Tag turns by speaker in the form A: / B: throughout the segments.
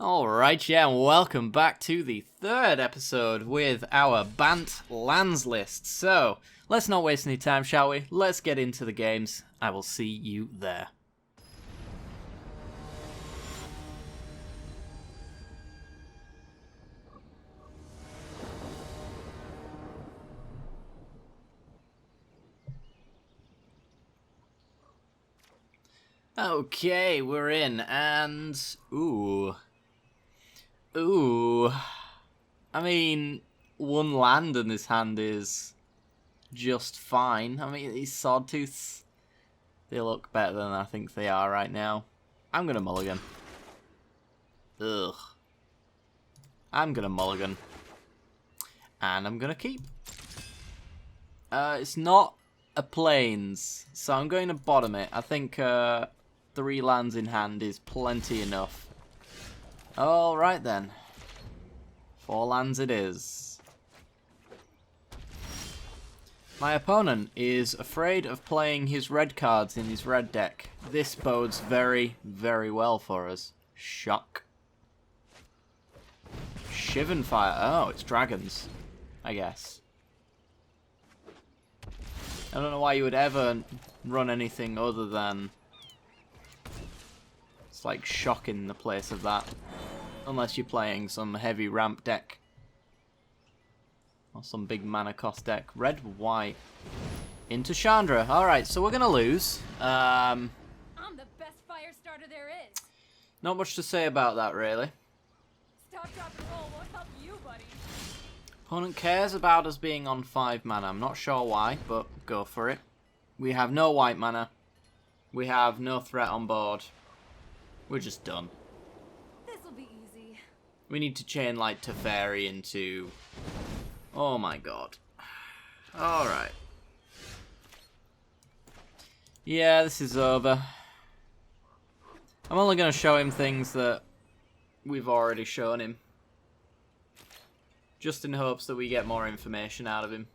A: Alright, yeah, and welcome back to the third episode with our Bant lands list. So, let's not waste any time, shall we? Let's get into the games. I will see you there. Okay, we're in, and... Ooh. I mean, one land in this hand is just fine. I mean, these Sawtooths, they look better than I think they are right now. I'm gonna mulligan. Ugh. I'm gonna mulligan. And I'm gonna keep. It's not a plains, so I'm going to bottom it. I think 3 lands in hand is plenty enough. Alright then. 4 lands it is. My opponent is afraid of playing his red cards in his red deck. This bodes very, very well for us. Shock. Shivan Fire. Oh, it's dragons, I guess. I don't know why you would ever run anything other than... It's like shock in the place of that. Unless you're playing some heavy ramp deck. Or some big mana cost deck. Red, white. Into Chandra. Alright, so we're going to lose.
B: I'm the best fire starter there is.
A: Not much to say about that, really.
B: Stop, drop, and roll won't help you, buddy.
A: Opponent cares about us being on 5 mana. I'm not sure why, but go for it. We have no white mana. We have no threat on board. We're just done.
B: This'll be easy.
A: We need to chain light Teferi into... Oh my god. Alright. Yeah, this is over. I'm only going to show him things that we've already shown him. Just in hopes that we get more information out of him.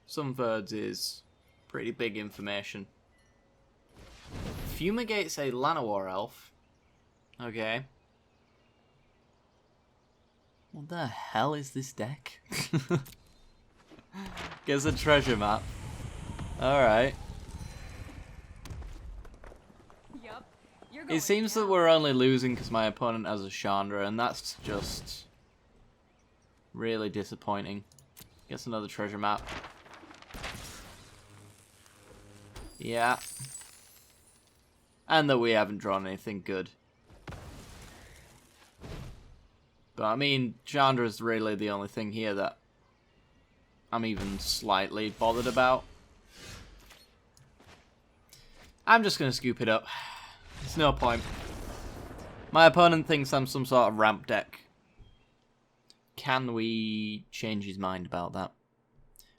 A: Some birds is pretty big information. Fumigate's a Llanowar elf. Okay. What the hell is this deck? Gets a treasure map. Alright.
B: Yup. You're going
A: It seems that we're only losing because my opponent has a Chandra, and that's just really disappointing. Gets another treasure map. Yeah. And that we haven't drawn anything good. But I mean, Chandra is really the only thing here that I'm even slightly bothered about. I'm just going to scoop it up. There's no point. My opponent thinks I'm some sort of ramp deck. Can we change his mind about that?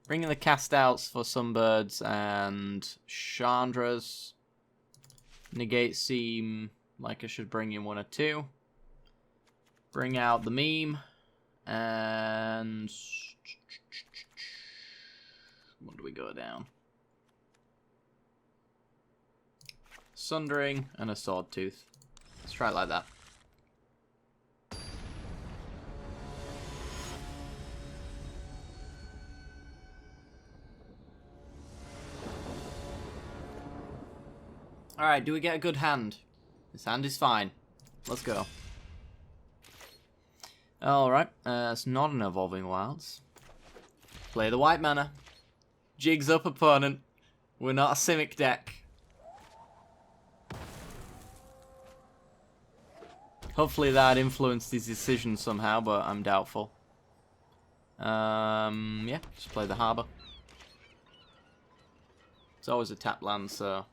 A: Bringing the cast outs for Sunbirds and Chandras. Negate seem like I should bring in 1 or 2. Bring out the meme. And... What do we go down? Sundering and a Sawtooth. Let's try it like that. Alright, do we get a good hand? This hand is fine. Let's go. Alright, it's not an Evolving Wilds. Play the white mana. Jigs up opponent. We're not a Simic deck. Hopefully that influenced his decision somehow, but I'm doubtful. Yeah, just play the Harbour. It's always a tap land, so...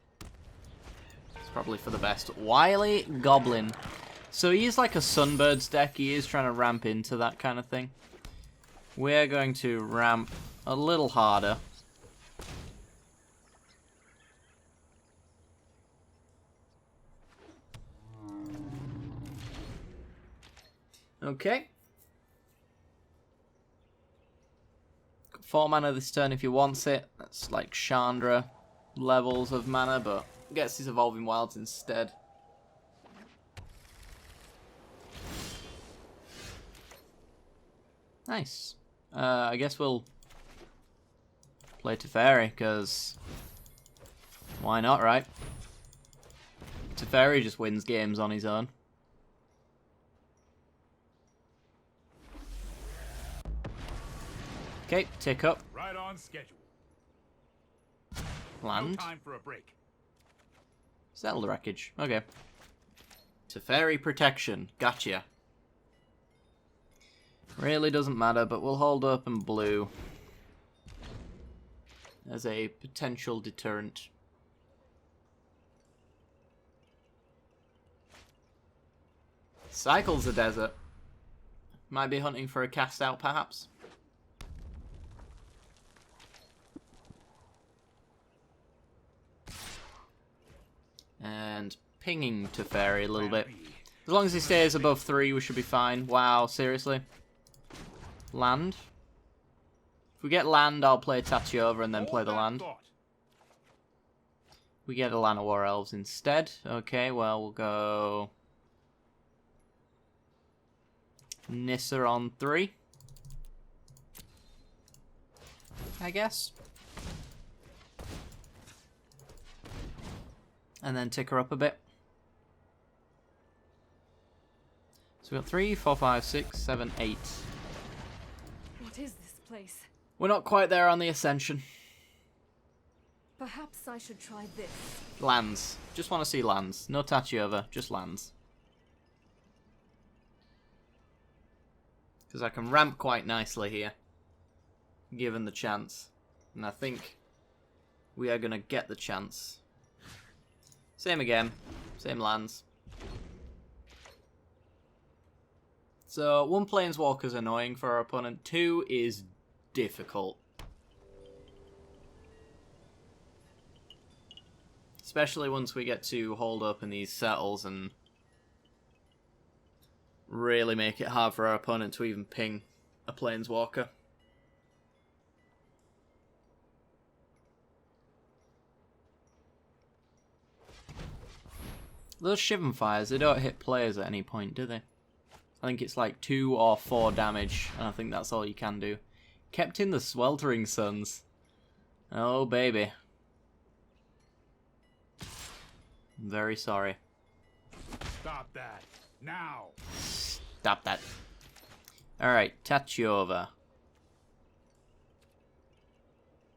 A: It's probably for the best. Wily Goblin. So he is like a Sunbirds deck. He is trying to ramp into that kind of thing. We're going to ramp a little harder. Okay. Got 4 mana this turn if he wants it. That's like Chandra levels of mana, but gets his Evolving Wilds instead. Nice. I guess we'll play Teferi, because why not, right? Teferi just wins games on his own. Okay, tick up.
C: Right on schedule.
A: Land.
C: No time for a break.
A: Settle the wreckage. Okay. Teferi protection. Gotcha. Really doesn't matter, but we'll hold open blue as a potential deterrent. Cycles the desert. Might be hunting for a cast out, perhaps. And pinging Teferi a little bit. As long as he stays above 3, we should be fine. Wow, seriously? Land? If we get land, I'll play Tatiova and then play the land. We get Alana War Elves instead. Okay, well, we'll go Nissa on 3. I guess. And then tick her up a bit. So we've got 3, 4, 5, 6, 7, 8.
B: What is this place?
A: We're not quite there on the Ascension.
B: Perhaps I should try this.
A: Lands. Just want to see lands. No Tatiova, just lands. Because I can ramp quite nicely here, given the chance. And I think we are going to get the chance. Same again. Same lands. So, 1 Planeswalker's annoying for our opponent. 2 is difficult. Especially once we get to hold up in these settles and really make it hard for our opponent to even ping a Planeswalker. Those Shivan Fires, they don't hit players at any point, do they? I think it's like 2 or 4 damage, and I think that's all you can do. Kept in the Sweltering Suns. Oh, baby. I'm very sorry.
C: Stop that. Now.
A: Stop that. Alright, Tatiova.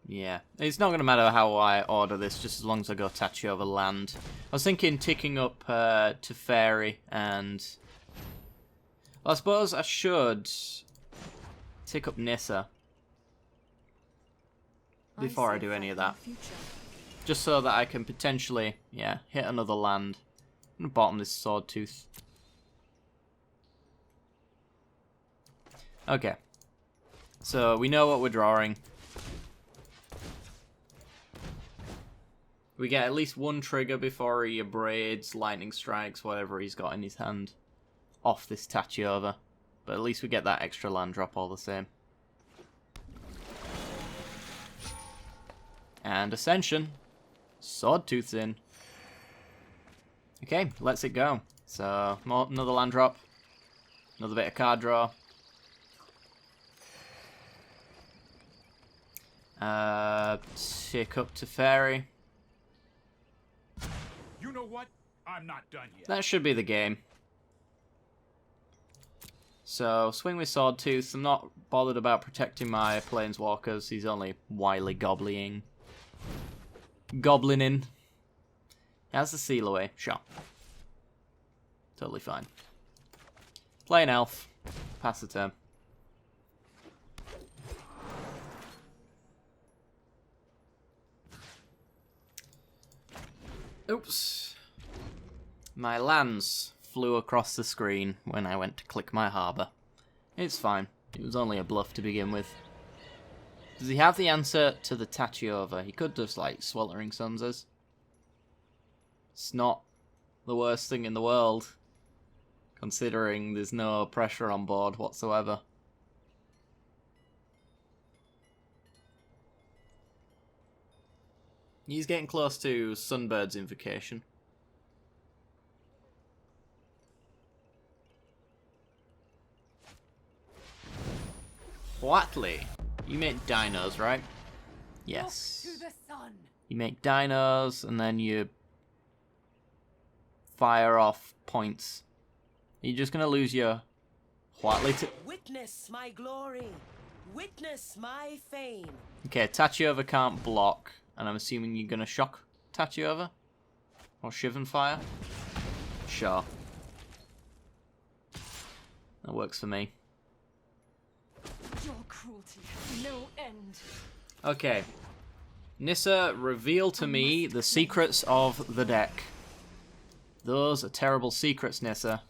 A: Yeah, it's not going to matter how I order this, just as long as I go Tatiova land. I was thinking ticking up Teferi and... Well, I suppose I should tick up Nissa before I do any of that. Just so that I can potentially, yeah, hit another land. I'm going to bottom this Sword Tooth. Okay. So, we know what we're drawing. We get at least 1 trigger before he abrades, lightning strikes, whatever he's got in his hand, off this Tatiova. But at least we get that extra land drop all the same. And Ascension. Sword Tooth's in. Okay, let's it go. So, another land drop. Another bit of card draw. Tick up Teferi.
C: You know what? I'm not done yet.
A: That should be the game. So, swing with Sword Tooth. I'm not bothered about protecting my Planeswalkers. He's only wily goblining. Goblining. How's the seal away? Sure. Totally fine. Play an elf. Pass the turn. Oops. My lands flew across the screen when I went to click my harbour. It's fine. It was only a bluff to begin with. Does he have the answer to the Tatiova? He could just, like, Sweltering Suns us. It's not the worst thing in the world, considering there's no pressure on board whatsoever. He's getting close to Sunbird's Invocation. Huatli. You make dinos, right? Yes.
B: Look to the sun.
A: You make dinos, and then you fire off points. Are you just gonna lose your Huatli to...
D: Witness my glory. Witness my fame.
A: Okay, Tachiova can't block, and I'm assuming you're gonna shock Tachiova? Or Shivan Fire? Sure. That works for me.
B: Your cruelty has no end.
A: Okay. Nissa, reveal to me the secrets of the deck. Those are terrible secrets, Nissa.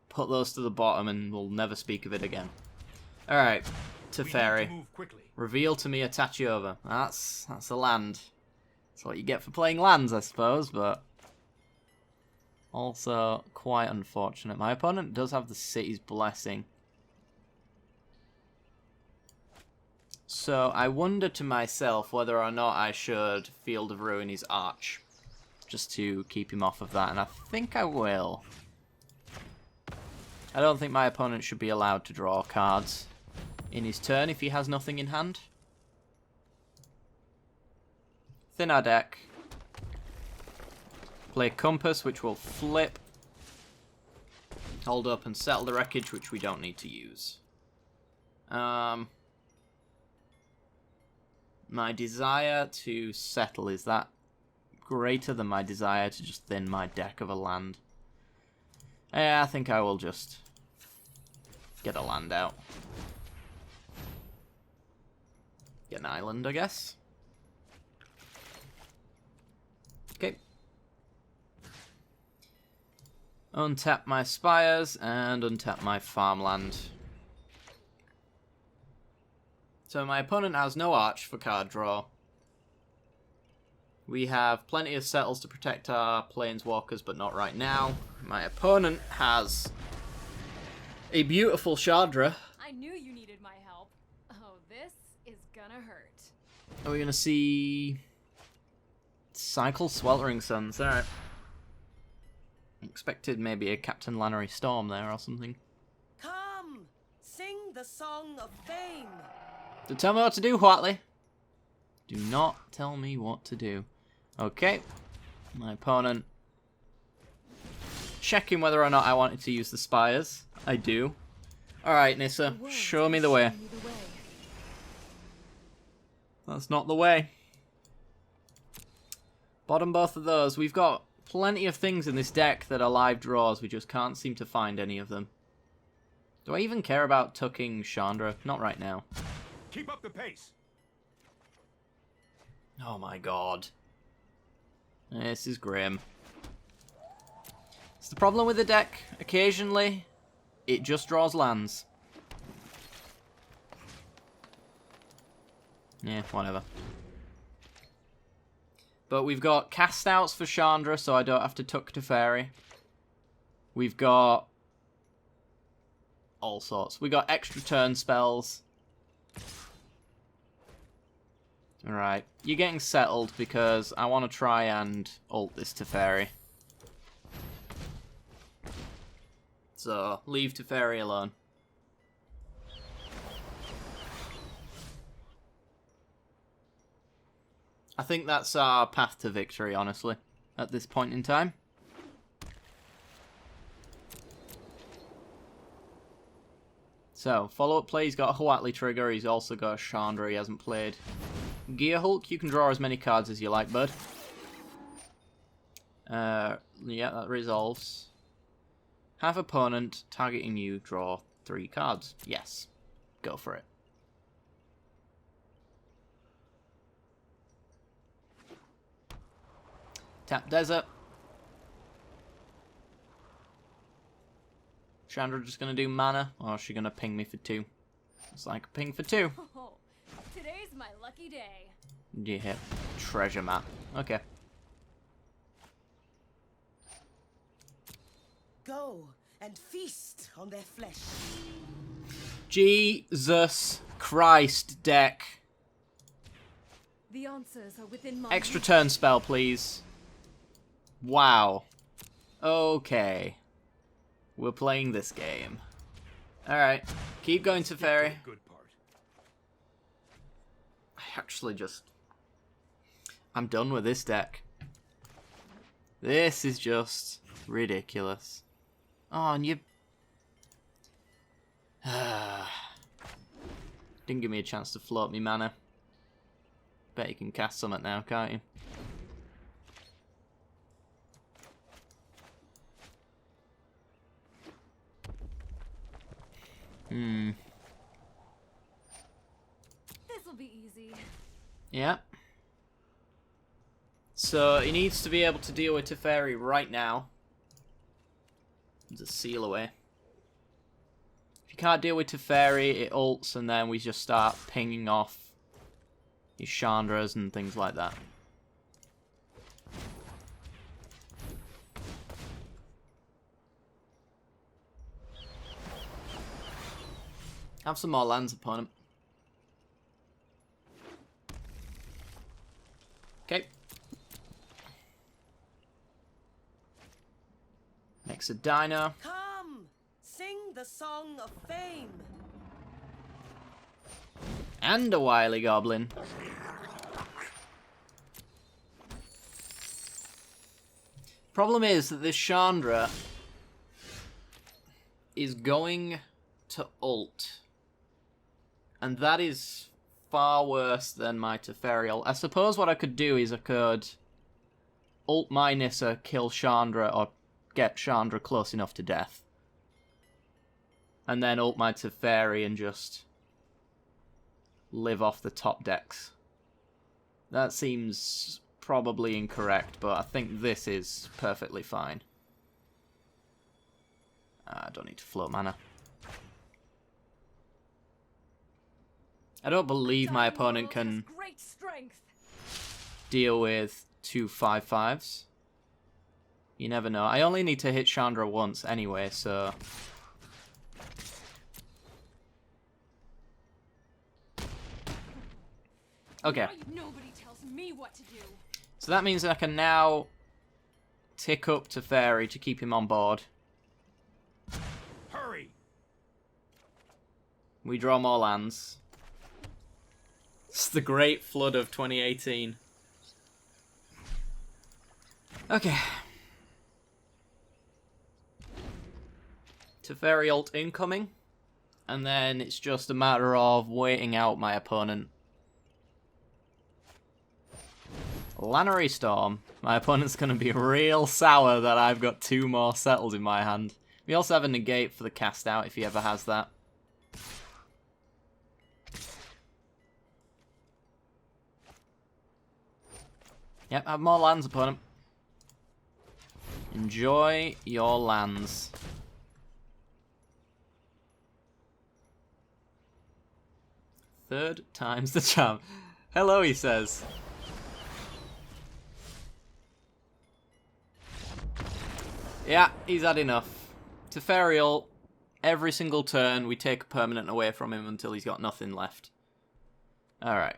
A: Put those to the bottom and we'll never speak of it again. Alright, Teferi.
C: Move quickly.
A: Reveal to me a Tachiova. That's a land. That's what you get for playing lands, I suppose, but... also quite unfortunate. My opponent does have the City's Blessing. So I wonder to myself whether or not I should Field of Ruin his Arch. Just to keep him off of that, and I think I will. I don't think my opponent should be allowed to draw cards in his turn if he has nothing in hand. Thin our deck. Play Compass, which will flip. Hold up and settle the wreckage, which we don't need to use. My desire to settle, is that greater than my desire to just thin my deck of a land? Yeah, I think I will just get a land out. Get an island, I guess. Okay. Untap my spires and untap my farmland. So my opponent has no arch for card draw. We have plenty of settles to protect our planeswalkers, but not right now. My opponent has a beautiful Chandra.
B: I knew you needed my help. Oh, this is gonna hurt.
A: Are we gonna see Cycle Sweltering Suns? Alright. Expected maybe a Captain Lannery Storm there or something.
D: Come, sing the song of fame.
A: Don't tell me what to do, Huatli. Do not tell me what to do. Okay. My opponent. Checking whether or not I wanted to use the spires. I do. Alright, Nissa. Show me the way. That's not the way. Bottom both of those. We've got plenty of things in this deck that are live draws. We just can't seem to find any of them. Do I even care about tucking Chandra? Not right now.
C: Keep up the pace.
A: Oh my god. This is grim. It's the problem with the deck. Occasionally, it just draws lands. Yeah, whatever. But we've got cast outs for Chandra, so I don't have to tuck Teferi. We've got all sorts. We got extra turn spells. Alright, you're getting settled because I want to try and ult this Teferi. So, leave Teferi alone. I think that's our path to victory, honestly, at this point in time. So, follow-up play, he's got a Huatli trigger, he's also got a Chandra, he hasn't played. Gear Hulk, you can draw as many cards as you like, bud. Yeah, that resolves. Have opponent targeting you, draw 3 cards. Yes, go for it. Tap Desert. Chandra just gonna do mana, or is she gonna ping me for 2? It's like a ping for 2.
B: Oh, today's my lucky day.
A: Yeah, treasure map. Okay.
D: Go and feast on their flesh.
A: Jesus Christ, deck.
B: The answers are within my
A: Extra turn spell, please. Wow. Okay. We're playing this game. Alright, keep going to Fairy.
C: The good part.
A: I actually just... I'm done with this deck. This is just ridiculous. Oh, and you... Didn't give me a chance to float me mana. Bet you can cast something now, can't you?
B: This'll be easy.
A: Yeah. So he needs to be able to deal with Teferi right now. There's a seal away. If you can't deal with Teferi, it ults and then we just start pinging off his Chandras and things like that. Have some more lands upon him. Okay. Next a dino.
D: Come, sing the song of fame.
A: And a wily goblin. Problem is that this Chandra is going to ult. And that is far worse than my Teferi ult. I suppose what I could do is I could ult my Nissa, kill Chandra, or get Chandra close enough to death. And then ult my Teferi and just live off the top decks. That seems probably incorrect, but I think this is perfectly fine. I don't need to float mana. I don't believe my opponent can
B: Great strength.
A: deal with 2 5/5s. You never know. I only need to hit Chandra once anyway, so... Okay.
B: Nobody tells me what to do.
A: So that means I can now tick up to Fairy to keep him on board.
C: Hurry!
A: We draw more lands. It's the Great Flood of 2018. Okay. Teferi ult incoming. And then it's just a matter of waiting out my opponent. Lannery Storm. My opponent's going to be real sour that I've got 2 more settled in my hand. We also have a negate for the cast out if he ever has that. Yep, have more lands upon him. Enjoy your lands. Third time's the charm. Hello, he says. Yeah, he's had enough. Teferi ult, every single turn we take a permanent away from him until he's got nothing left. Alright.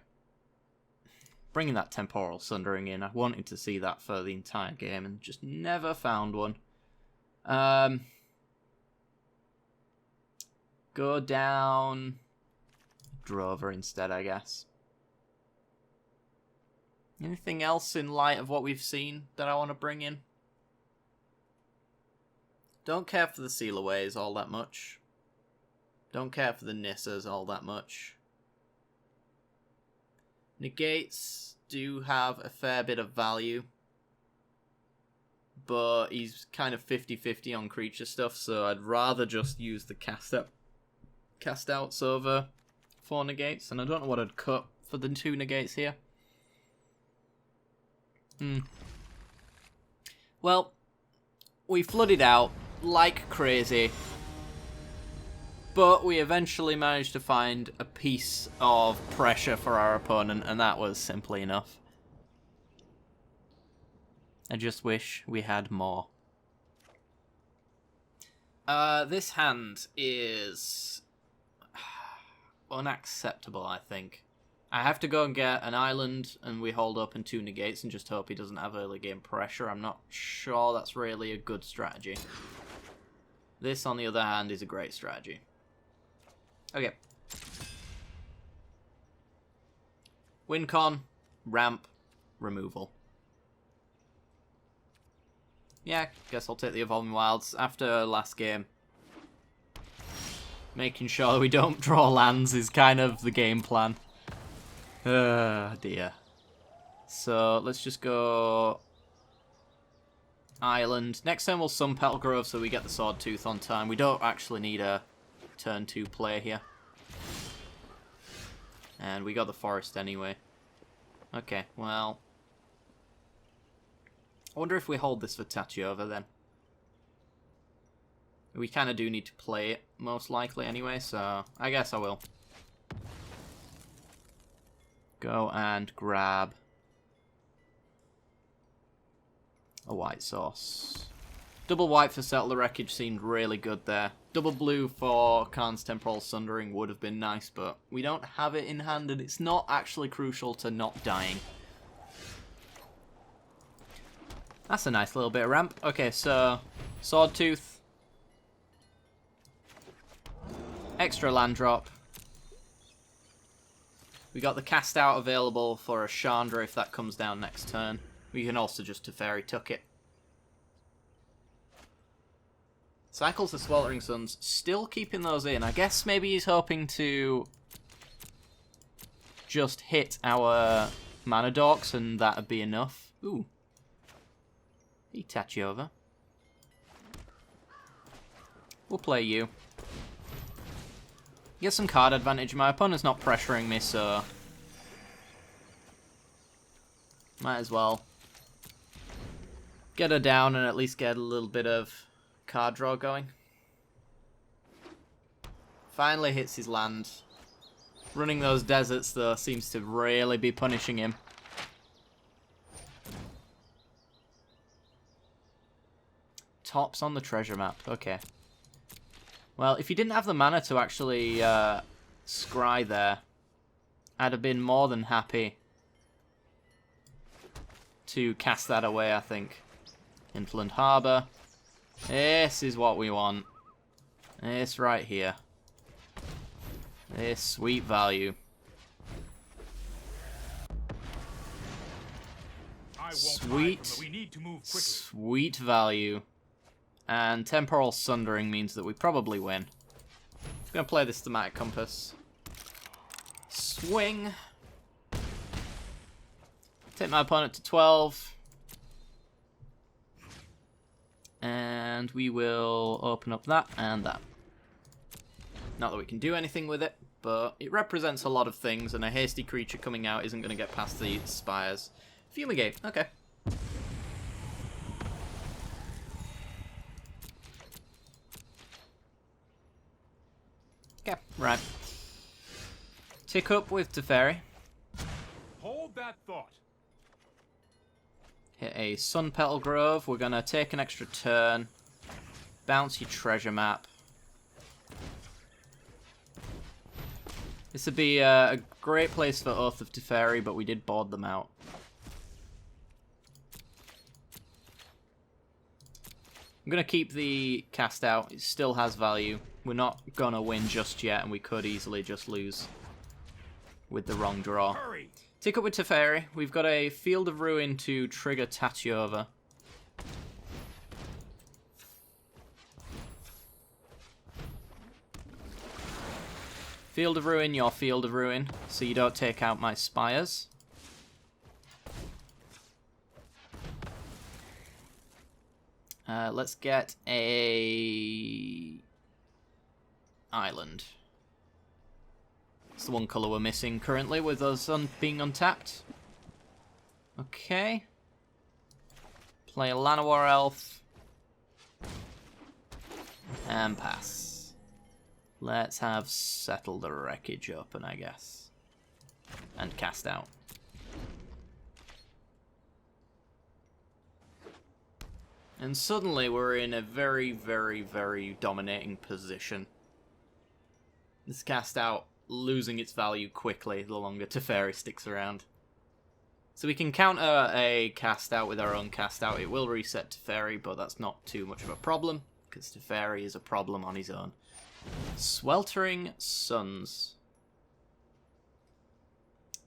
A: Bringing that Temporal Sundering in. I wanted to see that for the entire game and just never found one. Go down Drover instead, I guess. Anything else in light of what we've seen that I want to bring in? Don't care for the Sealaways all that much. Don't care for the Nissas all that much. Negates do have a fair bit of value. But he's kind of 50-50 on creature stuff, so I'd rather just use the cast outs over 4 negates. And I don't know what I'd cut for the 2 negates here. Well, we flooded out like crazy. But we eventually managed to find a piece of pressure for our opponent, and that was simply enough. I just wish we had more. This hand is unacceptable, I think. I have to go and get an island, and we hold up in 2 negates and just hope he doesn't have early game pressure. I'm not sure that's really a good strategy. This, on the other hand, is a great strategy. Okay. Win con, ramp, removal. Yeah, guess I'll take the Evolving Wilds after last game. Making sure we don't draw lands is kind of the game plan. Dear. So, let's just go... Island. Next turn we'll Sun Petal Grove so we get the Sword Tooth on time. We don't actually need a turn 2 play here. And we got the Forest anyway. Okay, well... I wonder if we hold this for Tachiova then. We kind of do need to play it, most likely anyway, so I guess I will. Go and grab a white source. Double white for Settle the Wreckage seemed really good there. Double blue for Khan's Temporal Sundering would have been nice, but we don't have it in hand, and it's not actually crucial to not dying. That's a nice little bit of ramp. Okay, so Sword Tooth. Extra land drop. We got the Cast Out available for a Chandra if that comes down next turn. We can also just Teferi Tuck it. Cycles the Sweltering Suns, still keeping those in. I guess maybe he's hoping to just hit our Mana Dorks and that'd be enough. Ooh. He touch you over. We'll play you. Get some card advantage. My opponent's not pressuring me, so might as well get her down and at least get a little bit of card draw going. Finally hits his land. Running those deserts, though, seems to really be punishing him. Tops on the treasure map. Okay. Well, if he didn't have the mana to actually scry there, I'd have been more than happy to cast that away, I think. Inland Harbour. This is what we want. This right here. This sweet value. Sweet,
C: we need to move quickly.
A: Sweet value. And Temporal Sundering means that we probably win. I'm going to play this Thematic Compass. Swing. Take my opponent to 12. And we will open up that and that. Not that we can do anything with it, but it represents a lot of things, and a hasty creature coming out isn't going to get past the spires. Fumigate, okay. Okay, right. Tick up with Teferi.
C: Hold that thought.
A: Hit a Sun Petal Grove. We're going to take an extra turn. Bounce your treasure map. This would be a great place for Oath of Teferi, but we did board them out. I'm going to keep the Cast Out. It still has value. We're not going to win just yet, and we could easily just lose with the wrong draw.
C: Hurry.
A: Tick up with Teferi. We've got a Field of Ruin to trigger Tachiova. Field of Ruin, your Field of Ruin, so you don't take out my spires. Let's get a island. It's the one colour we're missing currently with us being untapped. Okay. Play a Llanowar Elf. And pass. Let's have Settle the Wreckage open, I guess. And Cast Out. And suddenly we're in a very, very, very dominating position. This Cast Out losing its value quickly the longer Teferi sticks around. So we can counter a Cast Out with our own Cast Out. It will reset Teferi, but that's not too much of a problem, because Teferi is a problem on his own. Sweltering Suns.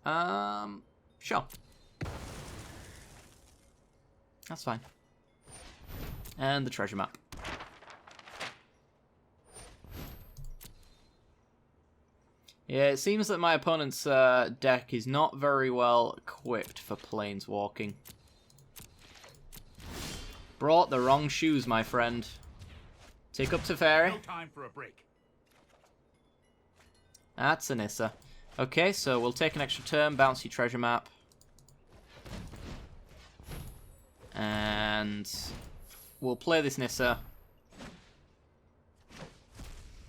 A: Sure. That's fine. And the treasure map. Yeah, it seems that my opponent's deck is not very well equipped for planeswalking. Brought the wrong shoes, my friend. Take up Teferi.
C: No time for a break.
A: That's Anissa. Okay, so we'll take an extra turn, bouncy treasure map. And we'll play this Nissa.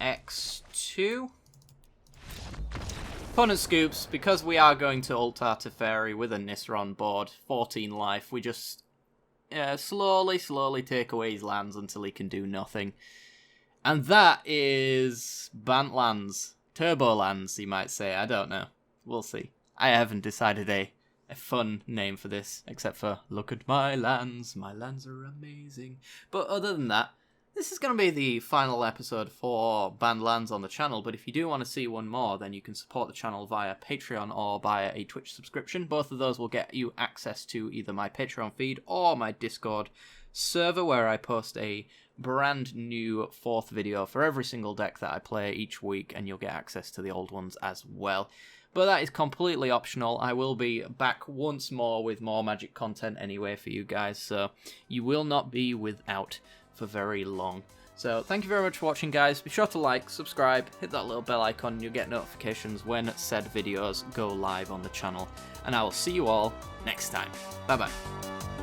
A: X2. Opponent scoops, because we are going to ult our Teferi with a Nissa on board, 14 life, we just slowly take away his lands until he can do nothing. And that is Bant lands. Turbo lands, you might say. I don't know. We'll see. I haven't decided a fun name for this, except for, look at my lands are amazing. But other than that, this is going to be the final episode for Banned Lands on the channel, but if you do want to see one more, then you can support the channel via Patreon or via a Twitch subscription. Both of those will get you access to either my Patreon feed or my Discord server, where I post a brand new 4th video for every single deck that I play each week, and you'll get access to the old ones as well. But that is completely optional. I will be back once more with more Magic content anyway for you guys, so you will not be without for very long. So thank you very much for watching, guys. Be sure to like, subscribe, hit that little bell icon, and you'll get notifications when said videos go live on the channel. And I will see you all next time. Bye bye.